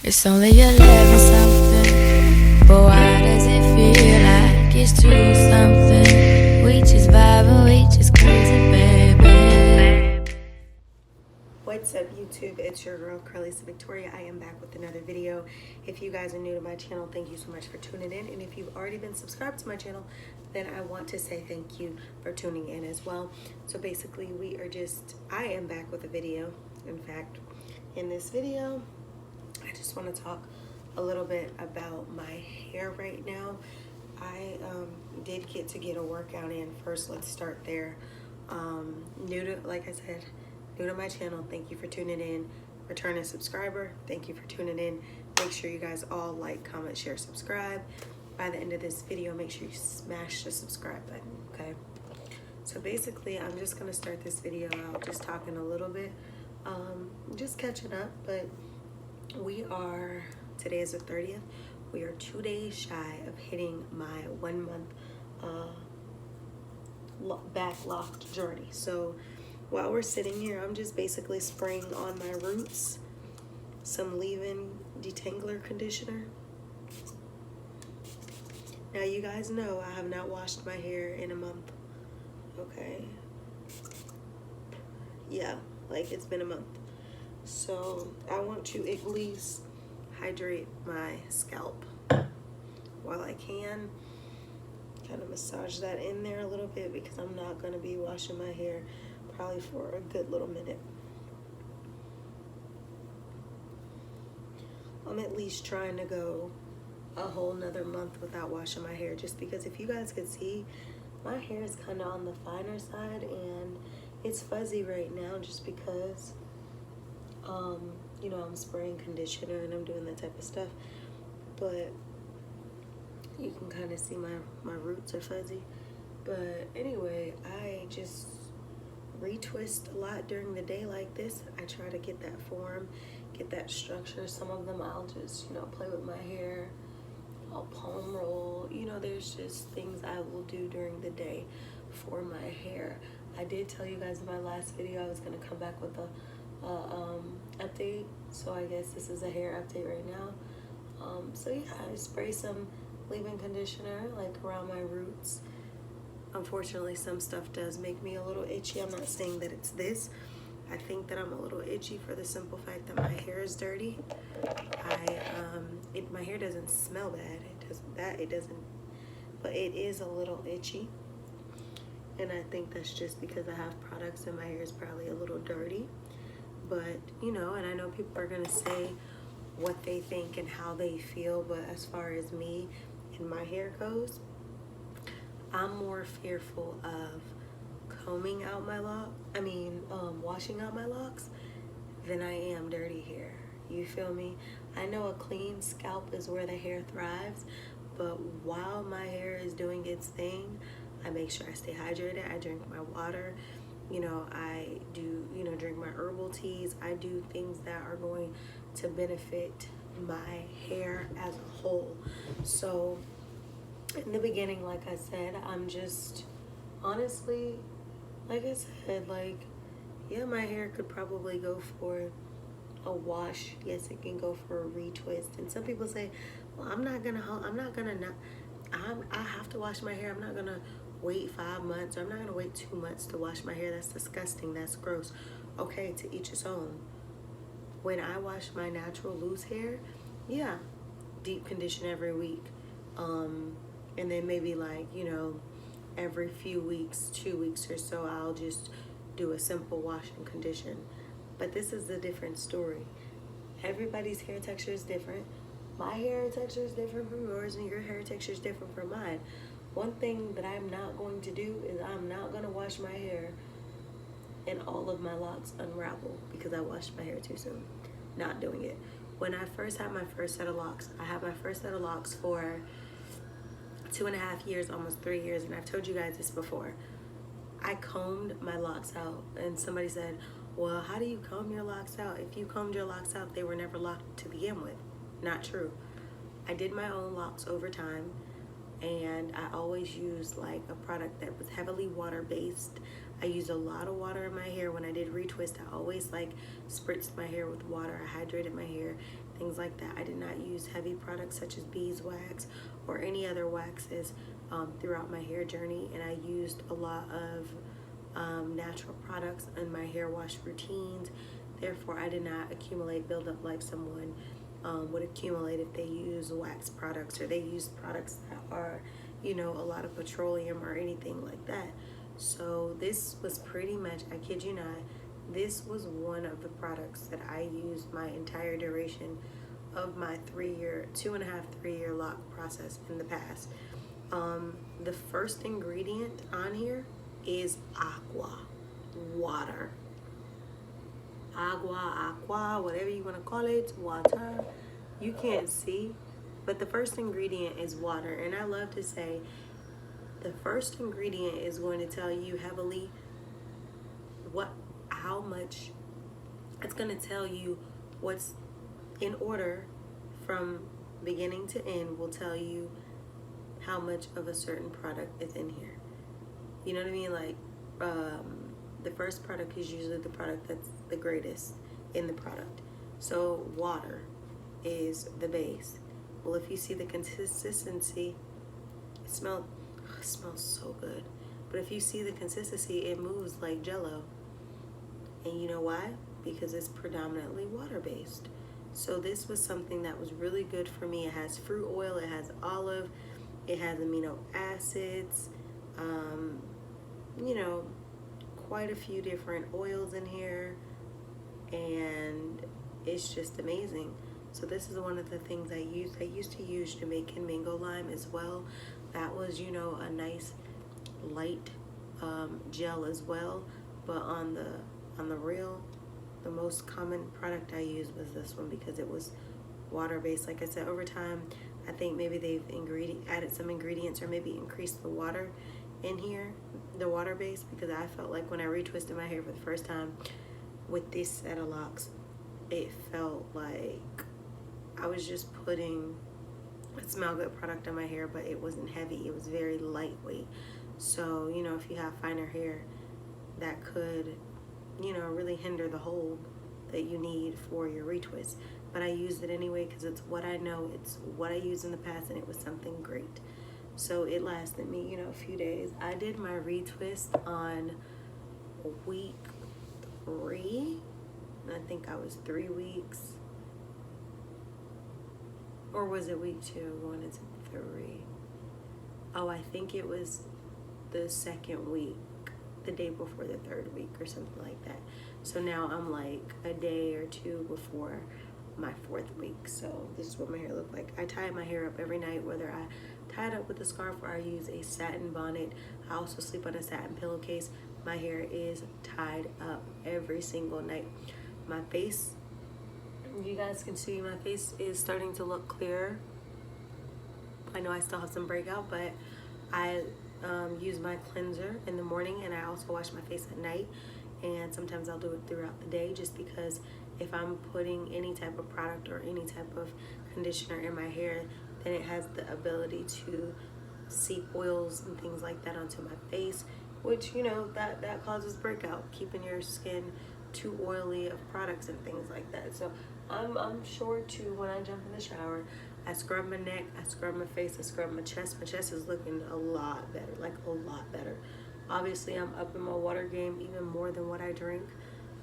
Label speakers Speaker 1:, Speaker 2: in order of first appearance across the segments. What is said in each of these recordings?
Speaker 1: It's only 11 something, but why does it feel like it's 2 something? We just vibing, we just crazy, baby.
Speaker 2: What's up, YouTube? It's your girl Cralisa Victoria. I am back with another video. If you guys are new to my channel, thank you so much for tuning in. And if you've already been subscribed to my channel, then I want to say thank you for tuning in as well. So basically, I am back with a video. In fact, in this video, I just want to talk a little bit about my hair right now. I did get a workout in first. Let's start there. Like I said, new to my channel, thank you for tuning in. Returning subscriber, thank you for tuning in. Make sure you guys all like, comment, share, subscribe. By the end of this video, make sure you smash the subscribe button, okay? So basically, I'm just gonna start this video out just talking a little bit, just catching up, but today is the 30th. We are 2 days shy of hitting my 1 month back locked journey. So while we're sitting here, I'm just basically spraying on my roots some leave-in detangler conditioner. Now you guys know I have not washed my hair in a month. Okay. Yeah, like it's been a month. So I want to at least hydrate my scalp while I can. Kind of massage that in there a little bit because I'm not going to be washing my hair probably for a good little minute. I'm at least trying to go a whole nother month without washing my hair, just because if you guys could see, my hair is kind of on the finer side and it's fuzzy right now just because you know, I'm spraying conditioner and I'm doing that type of stuff, but you can kind of see my roots are fuzzy. But anyway, I just retwist a lot during the day like this. I try to get that form, get that structure. Some of them I'll just, you know, play with my hair. I'll palm roll. You know, there's just things I will do during the day for my hair. I did tell you guys in my last video I was going to come back with a update, so I guess this is a hair update right now. So yeah, I spray some leave-in conditioner like around my roots. Unfortunately, some stuff does make me a little itchy. I'm not saying that it's this. I think that I'm a little itchy for the simple fact that my hair is dirty. My hair doesn't smell bad. It doesn't, but it is a little itchy. And I think that's just because I have products and my hair is probably a little dirty. But, you know, and I know people are going to say what they think and how they feel, but as far as me and my hair goes, I'm more fearful of washing out my locks than I am dirty hair. You feel me? I know a clean scalp is where the hair thrives, but while my hair is doing its thing, I make sure I stay hydrated. I drink my water. You know, I do, you know, drink my herbal teas. I do things that are going to benefit my hair as a whole. So in the beginning, like I said, I'm just honestly, like I said, like, yeah, my hair could probably go for a wash. Yes, it can go for a retwist. And some people say, well, I have to wash my hair. I'm not gonna wait 5 months, or I'm not gonna wait 2 months to wash my hair. That's disgusting. That's gross. Okay, to each his own. When I wash my natural loose hair, yeah, deep condition every week. And then maybe, like, you know, every few weeks, 2 weeks or so, I'll just do a simple wash and condition. But this is a different story. Everybody's hair texture is different. My hair texture is different from yours, and your hair texture is different from mine. One thing that I'm not going to do is I'm not going to wash my hair and all of my locks unravel because I washed my hair too soon. Not doing it. When I first had my first set of locks, I had my first set of locks for 2.5 years, almost 3 years, and I've told you guys this before. I combed my locks out, and somebody said, well, how do you comb your locks out? If you combed your locks out, they were never locked to begin with. Not true. I did my own locks over time, and I always use like a product that was heavily water based. I used a lot of water in my hair when I did retwist. I always like spritzed my hair with water. I hydrated my hair, things like that. I did not use heavy products such as beeswax or any other waxes throughout my hair journey, and I used a lot of natural products in my hair wash routines. Therefore, I did not accumulate buildup like someone would accumulate if they use wax products or they use products that are, you know, a lot of petroleum or anything like that. So this was pretty much, I kid you not, this was one of the products that I used my entire duration of my 2.5-3 year lock process in the past. The first ingredient on here is aqua, water. Aqua, whatever you want to call it, water. You can't see, but the first ingredient is water. And I love to say the first ingredient is going to tell you heavily how much. It's going to tell you what's in order from beginning to end, will tell you how much of a certain product is in here. You know what I mean? Like, the first product is usually the product that's the greatest in the product. So water is the base. Well, if you see the consistency, it smells so good. But if you see the consistency, it moves like Jello. And you know why? Because it's predominantly water-based. So this was something that was really good for me. It has fruit oil, it has olive, it has amino acids, you know, quite a few different oils in here, and it's just amazing. So this is one of the things I used. I used to use Jamaican mango lime as well. That was, you know, a nice light gel as well. But on the real, the most common product I used was this one because it was water based. Like I said, over time, I think maybe they've added some ingredients or maybe increased the water in here, the water base, because I felt like when I retwisted my hair for the first time with this set of locks, it felt like I was just putting a smell good product on my hair, but it wasn't heavy. It was very lightweight. So, you know, if you have finer hair, that could, you know, really hinder the hold that you need for your retwist. But I used it anyway because it's what I know, it's what I used in the past, and it was something great. So it lasted me, you know, a few days. I did my retwist on week 3. I think I was 3 weeks. Or was it week 2 going into 3? Oh, I think it was the second week, the day before the 3rd week or something like that. So now I'm like a day or 2 before my 4th week. So this is what my hair looked like. I tie my hair up every night, whether I tie it up with a scarf or I use a satin bonnet. I also sleep on a satin pillowcase. My hair is tied up every single night. My face, you guys can see my face is starting to look clearer. I know I still have some breakout, but I use my cleanser in the morning, and I also wash my face at night, and sometimes I'll do it throughout the day, just because if I'm putting any type of product or any type of conditioner in my hair, then it has the ability to seep oils and things like that onto my face, which, you know, that causes breakout, keeping your skin too oily of products and things like that. So I'm sure too, when I jump in the shower, I scrub my neck, I scrub my face, I scrub my chest. My chest is looking a lot better, like a lot better. Obviously, I'm up in my water game even more than what I drink,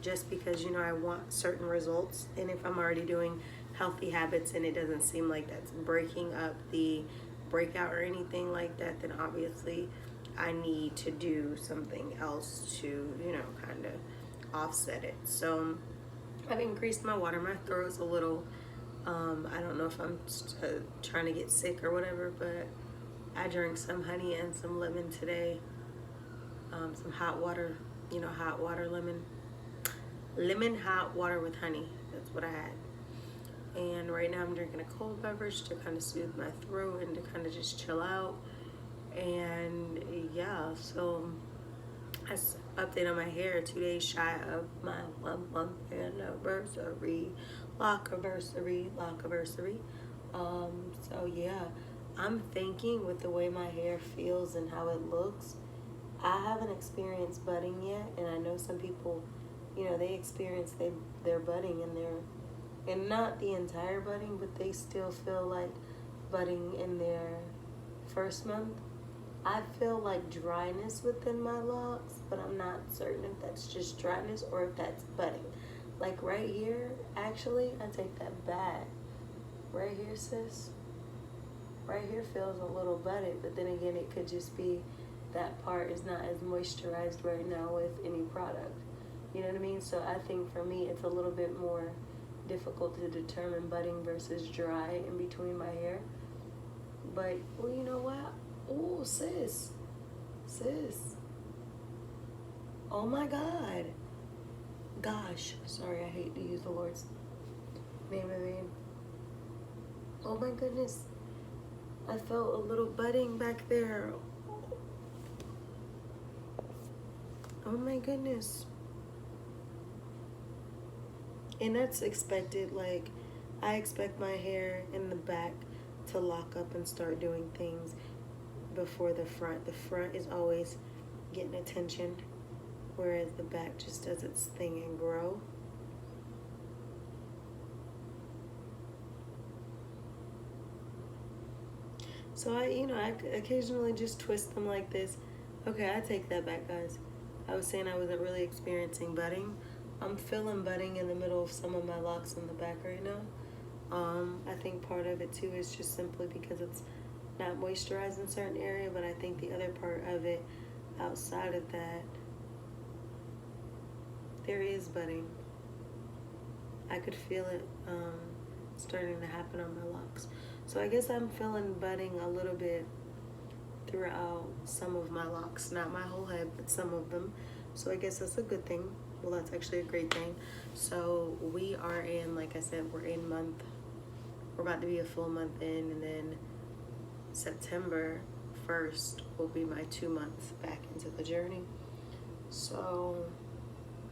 Speaker 2: just because, you know, I want certain results. And if I'm already doing healthy habits and it doesn't seem like that's breaking up the breakout or anything like that, then obviously I need to do something else to, you know, kind of offset it. So I've increased my water. My throat's a little, I don't know if I'm trying to get sick or whatever, but I drank some honey and some lemon today. Some hot water, you know, hot water, lemon hot water with honey. That's what I had. And right now I'm drinking a cold beverage to kind of soothe my throat and to kind of just chill out. And yeah, so that's update on my hair. 2 days shy of my 1 month anniversary, lockiversary. So yeah, I'm thinking with the way my hair feels and how it looks, I haven't experienced budding yet, and I know some people, they experience their budding and not the entire budding, but they still feel like budding in their first month. I feel like dryness within my locks, but I'm not certain if that's just dryness or if that's budding. Like right here, actually, I take that back. Right here, sis. Right here feels a little budded, but then again, it could just be that part is not as moisturized right now with any product. You know what I mean? So I think for me, it's a little bit more difficult to determine budding versus dry in between my hair. But, well, you know what? Oh, sis. Oh my God. Gosh. Sorry, I hate to use the Lord's name in vain. Oh my goodness. I felt a little budding back there. Oh my goodness. And that's expected. Like, I expect my hair in the back to lock up and start doing things before the front. The front is always getting attention, whereas the back just does its thing and grow. So I occasionally just twist them like this. Okay, I take that back, guys. I was saying I wasn't really experiencing budding. I'm feeling budding in the middle of some of my locks in the back right now. I think part of it too is just simply because it's not moisturized in a certain area, but I think the other part of it, outside of that, there is budding. I could feel it starting to happen on my locks. So I guess I'm feeling budding a little bit throughout some of my locks. Not my whole head, but some of them. So I guess that's a good thing. Well, that's actually a great thing. So we are in, like I said, we're about to be a full month in, and then September 1st will be my 2 months back into the journey. So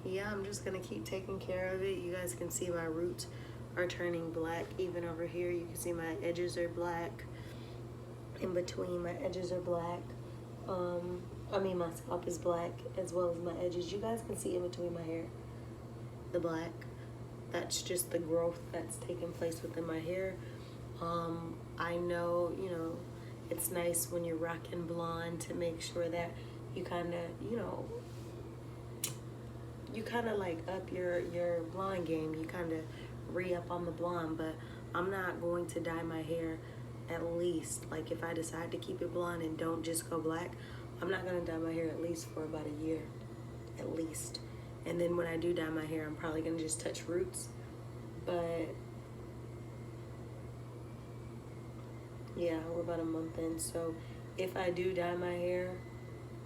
Speaker 2: yeah, I'm just gonna keep taking care of it. You guys can see my roots are turning black. Even over here, you can see my edges are black. In between, my edges are black. My scalp is black as well as my edges. You guys can see in between my hair, the black. That's just the growth that's taking place within my hair. I know, it's nice when you're rocking blonde to make sure that you kind of like up your blonde game. You kind of re-up on the blonde, but I'm not going to dye my hair at least. Like if I decide to keep it blonde and don't just go black, I'm not going to dye my hair at least for about a year, at least. And then when I do dye my hair, I'm probably going to just touch roots. But yeah, we're about a month in. So if I do dye my hair,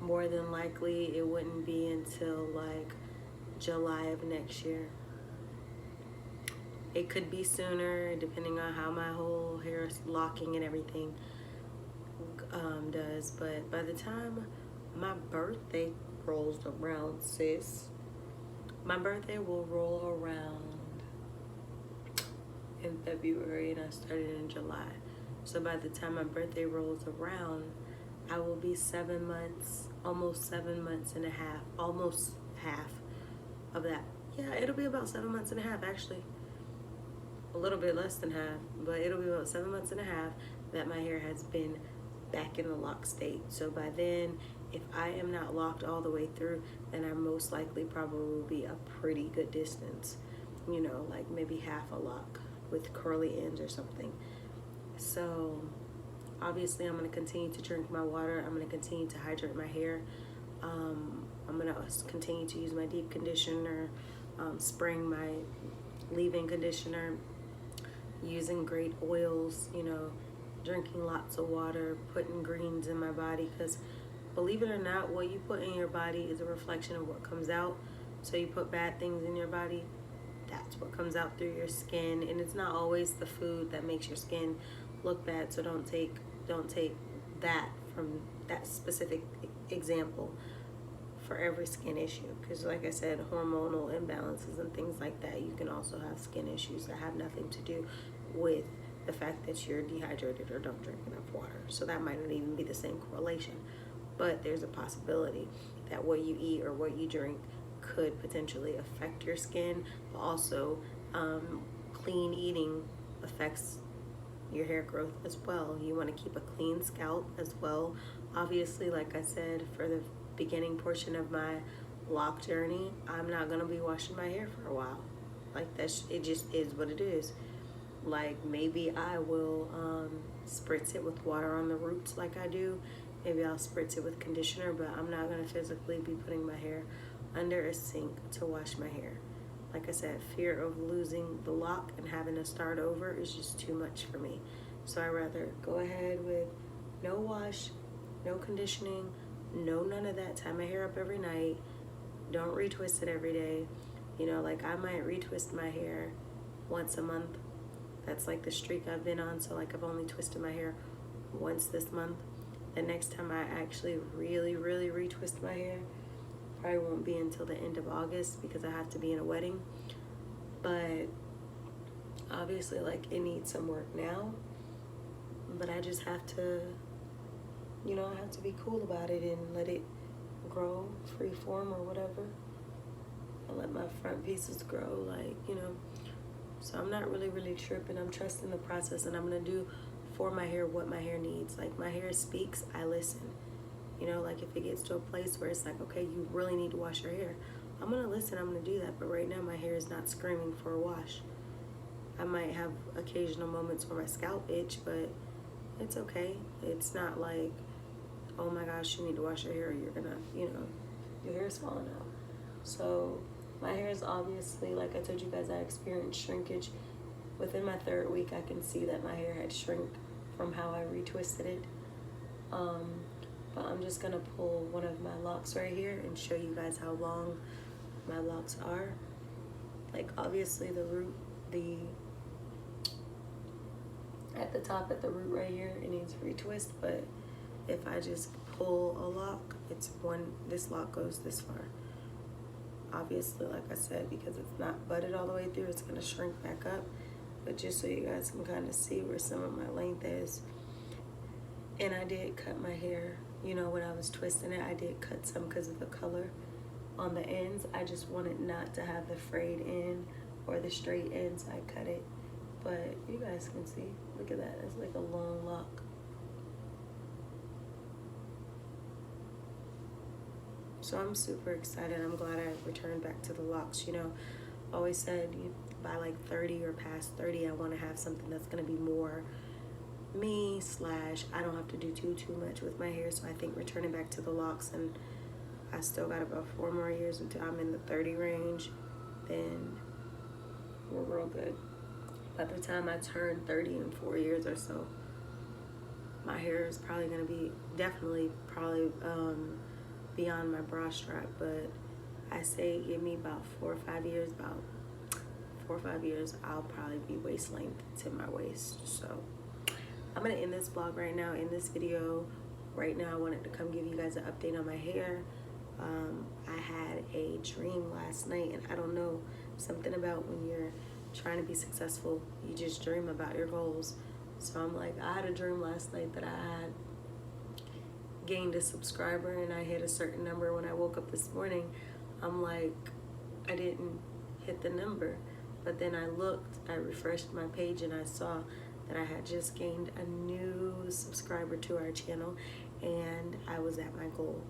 Speaker 2: more than likely it wouldn't be until like July of next year. It could be sooner, depending on how my whole hair locking and everything does. But by the time my birthday rolls around, sis, my birthday will roll around in February, and I started in July. So by the time my birthday rolls around, I will be 7 months, almost 7 months and a half, almost half of that. Yeah, it'll be about 7 months and a half, actually. A little bit less than half, but it'll be about 7 months and a half that my hair has been back in the lock state. So by then, if I am not locked all the way through, then I most likely probably will be a pretty good distance, like maybe half a lock with curly ends or something. So obviously I'm going to continue to drink my water. I'm going to continue to hydrate my hair. I'm going to continue to use my deep conditioner, spraying my leave-in conditioner, using great oils, drinking lots of water, putting greens in my body, because believe it or not, what you put in your body is a reflection of what comes out. So you put bad things in your body, that's what comes out through your skin. And it's not always the food that makes your skin look bad, so don't take that from that specific example for every skin issue, because like I said, hormonal imbalances and things like that, you can also have skin issues that have nothing to do with the fact that you're dehydrated or don't drink enough water. So that might not even be the same correlation, but there's a possibility that what you eat or what you drink could potentially affect your skin, but also clean eating affects your hair growth as well. You want to keep a clean scalp as well. Obviously, like I said, for the beginning portion of my lock journey, I'm not going to be washing my hair for a while. Like, it just is what it is. Like, maybe I will spritz it with water on the roots like I do. Maybe I'll spritz it with conditioner, but I'm not going to physically be putting my hair under a sink to wash my hair. Like I said, fear of losing the lock and having to start over is just too much for me. So I'd rather go ahead with no wash, no conditioning, no none of that. Tie my hair up every night. Don't retwist it every day. You know, like I might retwist my hair once a month. That's like the streak I've been on. So like I've only twisted my hair once this month. The next time I actually really retwist my hair probably won't be until the end of August because I have to be in a wedding. But obviously, like, it needs some work now. But I just have to, you know, I have to be cool about it and let it grow free form or whatever. And let my front pieces grow, like, you know. So I'm not really tripping. I'm trusting the process, and I'm going to do for my hair what my hair needs. Like, my hair speaks, I listen. You know, like if it gets to a place where it's like, okay, you really need to wash your hair, I'm going to listen, I'm going to do that. But right now my hair is not screaming for a wash. I might have occasional moments where my scalp itch, but it's okay. It's not like, oh my gosh, you need to wash your hair or you're going to, you know, your hair is falling out. So my hair is obviously, like I told you guys, I experienced shrinkage. Within my 3rd week, I can see that my hair had shrunk from how I retwisted it. But I'm just gonna pull one of my locks right here and show you guys how long my locks are. Like obviously the root, at the top at the root right here, it needs a retwist, but if I just pull a lock, this lock goes this far. Obviously, like I said, because it's not butted all the way through, it's gonna shrink back up. But just so you guys can kind of see where some of my length is. And I did cut my hair, you know, when I was twisting it, I did cut some because of the color on the ends. I just wanted not to have the frayed end or the straight ends. I cut it. But you guys can see, look at that. It's like a long lock. So I'm super excited. I'm glad I returned back to the locks. You know, I always said by like 30 or past 30, I want to have something that's going to be more me / I don't have to do too much with my hair. So I think returning back to the locks, and I still got about 4 more years until I'm in the 30 range, then we're real good. By the time I turn 30 in 4 years or so, my hair is probably going to be definitely beyond my bra strap. But I say give me about 4 or 5 years, I'll probably be waist length to my waist. So I'm gonna end this vlog right now, in this video. Right now I wanted to come give you guys an update on my hair. I had a dream last night, and I don't know, something about when you're trying to be successful, you just dream about your goals. So I'm like, I had a dream last night that I had gained a subscriber and I hit a certain number. When I woke up this morning, I'm like, I didn't hit the number. But then I looked, I refreshed my page, and I saw that I had just gained a new subscriber to our channel, and I was at my goal,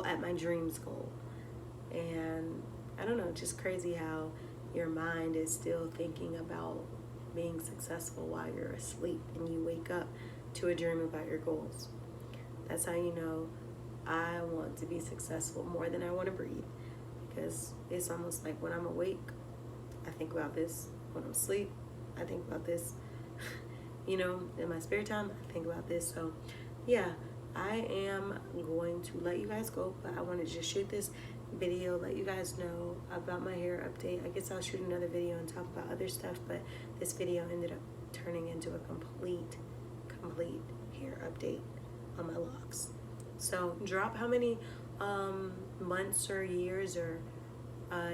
Speaker 2: at my dreams goal. And I don't know, just crazy how your mind is still thinking about being successful while you're asleep, and you wake up to a dream about your goals. That's how you know I want to be successful more than I want to breathe, because it's almost like when I'm awake, I think about this. When I'm asleep, I think about this. You know, in my spare time, I think about this. So yeah, I am going to let you guys go, but I wanted to just shoot this video, let you guys know about my hair update. I guess I'll shoot another video and talk about other stuff, but this video ended up turning into a complete hair update on my locks. So drop how many months or years or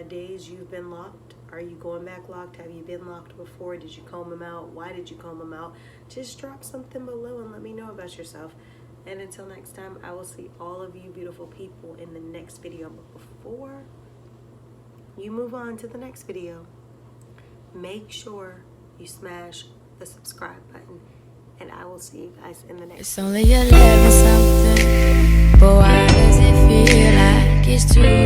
Speaker 2: days you've been locked. Are you going back locked? Have you been locked before? Did you comb them out? Why did you comb them out? Just drop something below and let me know about yourself. And until next time, I will see all of you beautiful people in the next video. But before you move on to the next video, make sure you smash the subscribe button. And I will see you guys in the next
Speaker 1: It's only 11 something, but why does it feel like it's 2